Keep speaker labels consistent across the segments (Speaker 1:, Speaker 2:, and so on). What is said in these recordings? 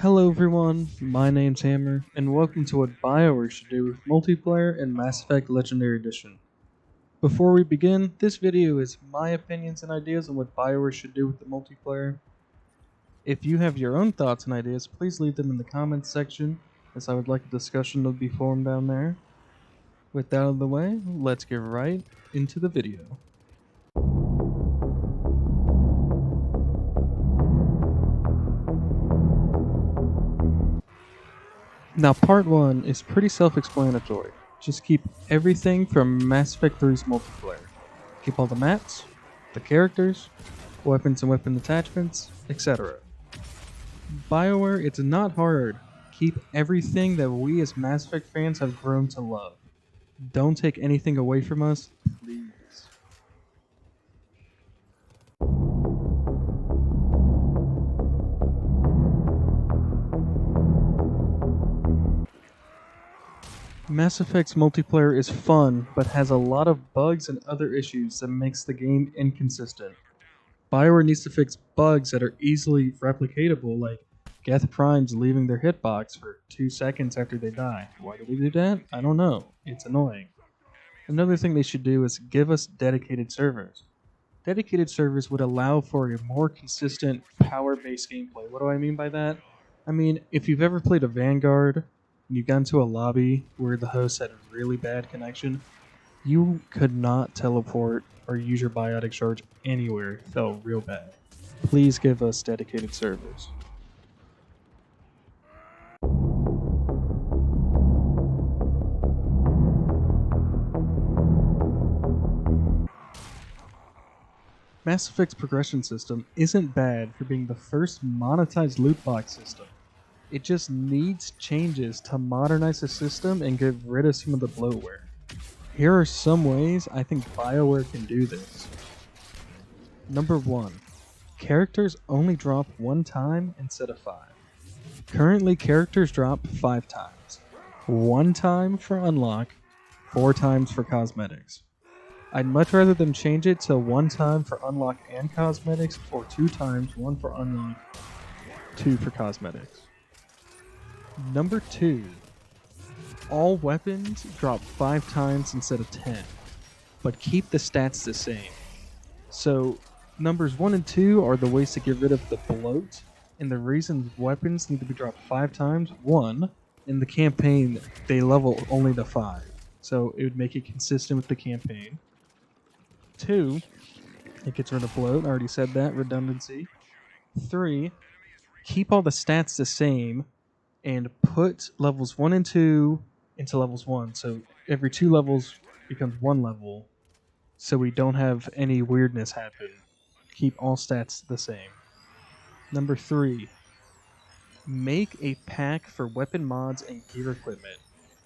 Speaker 1: Hello everyone, my name's Hammer, and welcome to what Bioware should do with multiplayer in Mass Effect Legendary Edition. Before we begin, this video is my opinions and ideas on what Bioware should do with the multiplayer. If you have your own thoughts and ideas, please leave them in the comments section, as I would like a discussion to be formed down there. With that out of the way, let's get right into the video. Now part 1 is pretty self-explanatory. Just keep everything from Mass Effect 3's multiplayer. Keep all the maps, the characters, weapons and weapon attachments, etc. Bioware, it's not hard. Keep everything that we as Mass Effect fans have grown to love. Don't take anything away from us, please. Mass Effect's multiplayer is fun, but has a lot of bugs and other issues that makes the game inconsistent. Bioware needs to fix bugs that are easily replicatable, like Geth Primes leaving their hitbox for 2 seconds after they die. Why do we do that? I don't know. It's annoying. Another thing they should do is give us dedicated servers. Dedicated servers would allow for a more consistent power-based gameplay. What do I mean by that? I mean, if you've ever played a Vanguard, and you've gone to a lobby where the host had a really bad connection, you could not teleport or use your biotic charge anywhere. It felt real bad. Please give us dedicated servers. Mass Effect's progression system isn't bad for being the first monetized loot box system. It just needs changes to modernize the system and get rid of some of the bloatware. Here are some ways I think Bioware can do this. Number 1. Characters only drop 1 time instead of 5. Currently, characters drop 5 times. 1 time for unlock, 4 times for cosmetics. I'd much rather them change it to 1 time for unlock and cosmetics, or 2 times, 1 for unlock, 2 for cosmetics. Number 2. All weapons drop 5 times instead of 10, but keep the stats the same. So, numbers 1 and 2 are the ways to get rid of the bloat, and the reason weapons need to be dropped 5 times. 1, in the campaign, they level only to 5, so it would make it consistent with the campaign. 2, it gets rid of bloat, I already said that, redundancy. 3, keep all the stats the same, and put levels 1 and 2 into levels 1, so every 2 levels becomes 1 level, so we don't have any weirdness happen. Keep all stats the same. Number 3, make a pack for weapon mods and gear equipment,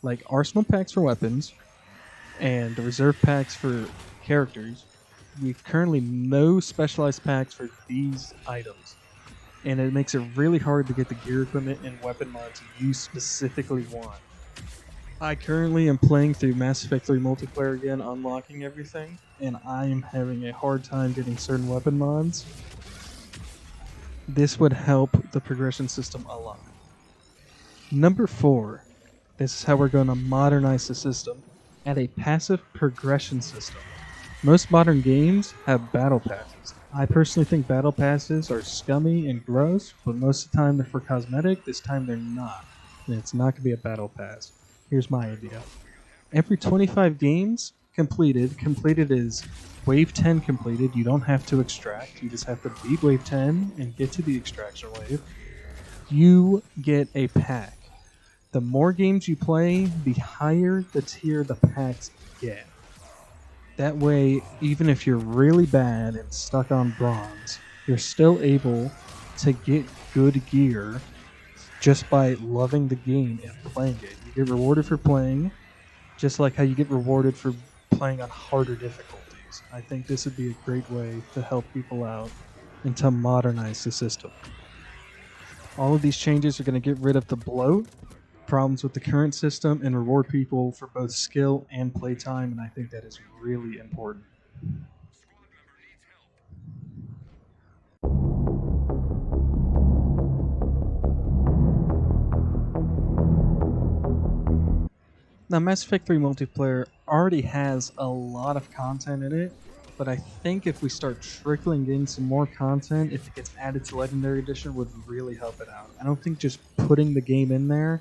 Speaker 1: like arsenal packs for weapons and reserve packs for characters. We've currently no specialized packs for these items, and it makes it really hard to get the gear equipment and weapon mods you specifically want. I currently am playing through Mass Effect 3 multiplayer again, unlocking everything, and I am having a hard time getting certain weapon mods. This would help the progression system a lot. Number 4, this is how we're going to modernize the system. Add a passive progression system. Most modern games have battle passes. I personally think battle passes are scummy and gross, but most of the time they're for cosmetic. This time they're not, and it's not going to be a battle pass. Here's my idea. Every 25 games completed is wave 10 completed. You don't have to extract. You just have to beat wave 10 and get to the extraction wave. You get a pack. The more games you play, the higher the tier the packs get. That way, even if you're really bad and stuck on bronze, you're still able to get good gear just by loving the game and playing it. You get rewarded for playing, just like how you get rewarded for playing on harder difficulties. I think this would be a great way to help people out and to modernize the system. All of these changes are going to get rid of the bloat, problems with the current system, and reward people for both skill and playtime, and I think that is really important. Now, Mass Effect 3 multiplayer already has a lot of content in it, but I think if we start trickling in some more content, if it gets added to Legendary Edition, would really help it out. I don't think just putting the game in there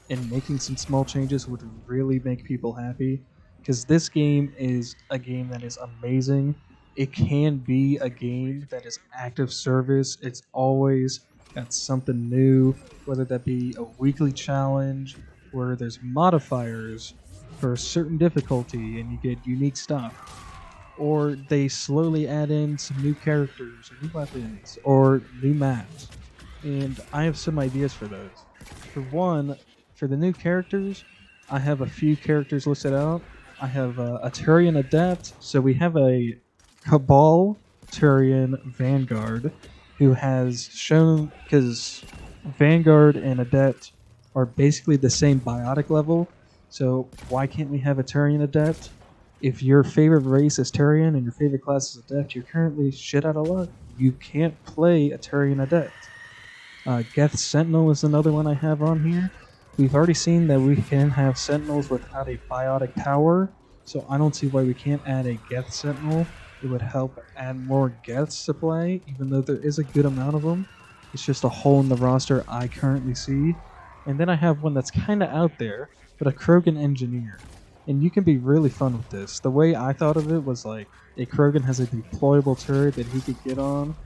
Speaker 1: and making some small changes would really make people happy, because this game is a game that is amazing. It can be a game that is active service. It's always got something new, whether that be a weekly challenge where there's modifiers for a certain difficulty and you get unique stuff, or they slowly add in some new characters or new weapons or new maps. And I have some ideas for those. For one, for the new characters, I have a few characters listed out. I have a Turian Adept, so we have a Cabal Turian Vanguard who has shown, because Vanguard and Adept are basically the same biotic level, so why can't we have a Turian Adept? If your favorite race is Turian and your favorite class is Adept, you're currently shit out of luck. You can't play a Turian Adept. Geth Sentinel is another one I have on here. We've already seen that we can have Sentinels without a biotic power, so I don't see why we can't add a Geth Sentinel. It would help add more Geths to play, even though there is a good amount of them. It's just a hole in the roster I currently see. And then I have one that's kind of out there, but a Krogan Engineer. And you can be really fun with this. The way I thought of it was like a Krogan has a deployable turret that he could get on,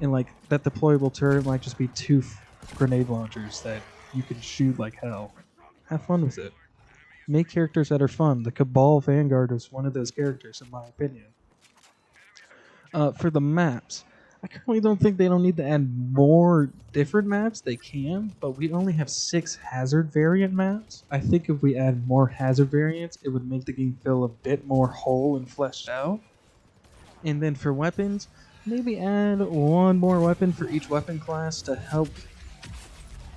Speaker 1: and like that deployable turret might just be two grenade launchers that you can shoot like hell. Have fun with it. Make characters that are fun. The Cabal Vanguard is one of those characters, in my opinion. For the maps, I currently don't think they don't need to add more different maps. They can, but we only have 6 hazard variant maps. I think if we add more hazard variants, it would make the game feel a bit more whole and fleshed out. And then for weapons, maybe add one more weapon for each weapon class to help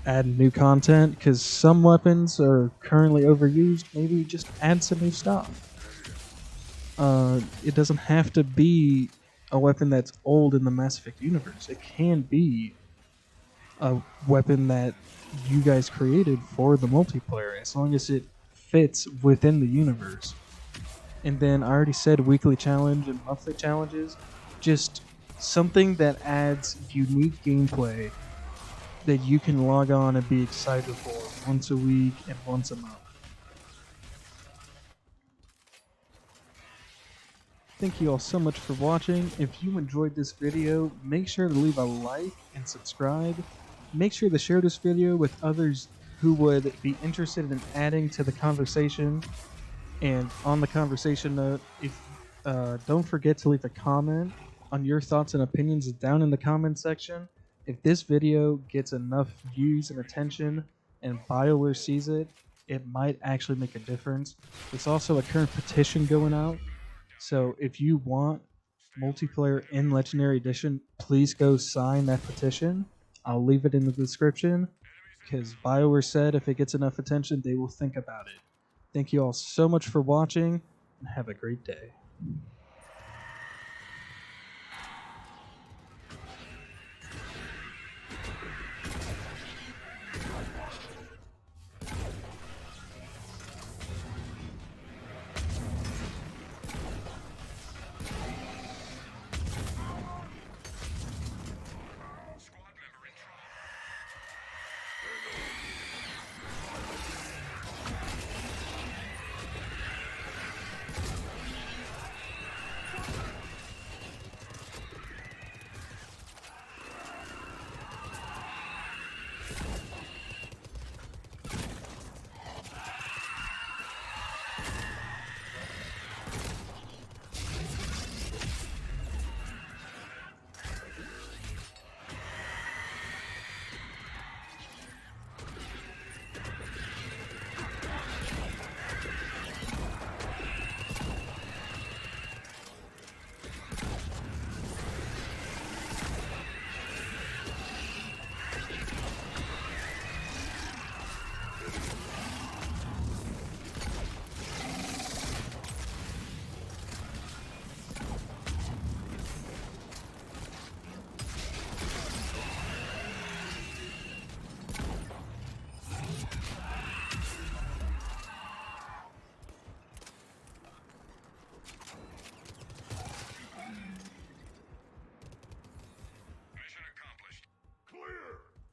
Speaker 1: add new content, because some weapons are currently overused. Maybe just add some new stuff. It doesn't have to be a weapon that's old in the Mass Effect universe. It can be a weapon that you guys created for the multiplayer, as long as it fits within the universe. And then I already said weekly challenge and monthly challenges. Just something that adds unique gameplay that you can log on and be excited for once a week and once a month. Thank you all so much for watching. If you enjoyed this video, make sure to leave a like and subscribe. Make sure to share this video with others who would be interested in adding to the conversation. And on the conversation note, if don't forget to leave a comment on your thoughts and opinions down in the comment section. If this video gets enough views and attention and BioWare sees it, it might actually make a difference. There's also a current petition going out, so if you want multiplayer in Legendary Edition, please go sign that petition. I'll leave it in the description, because BioWare said if it gets enough attention, they will think about it. Thank you all so much for watching, and have a great day.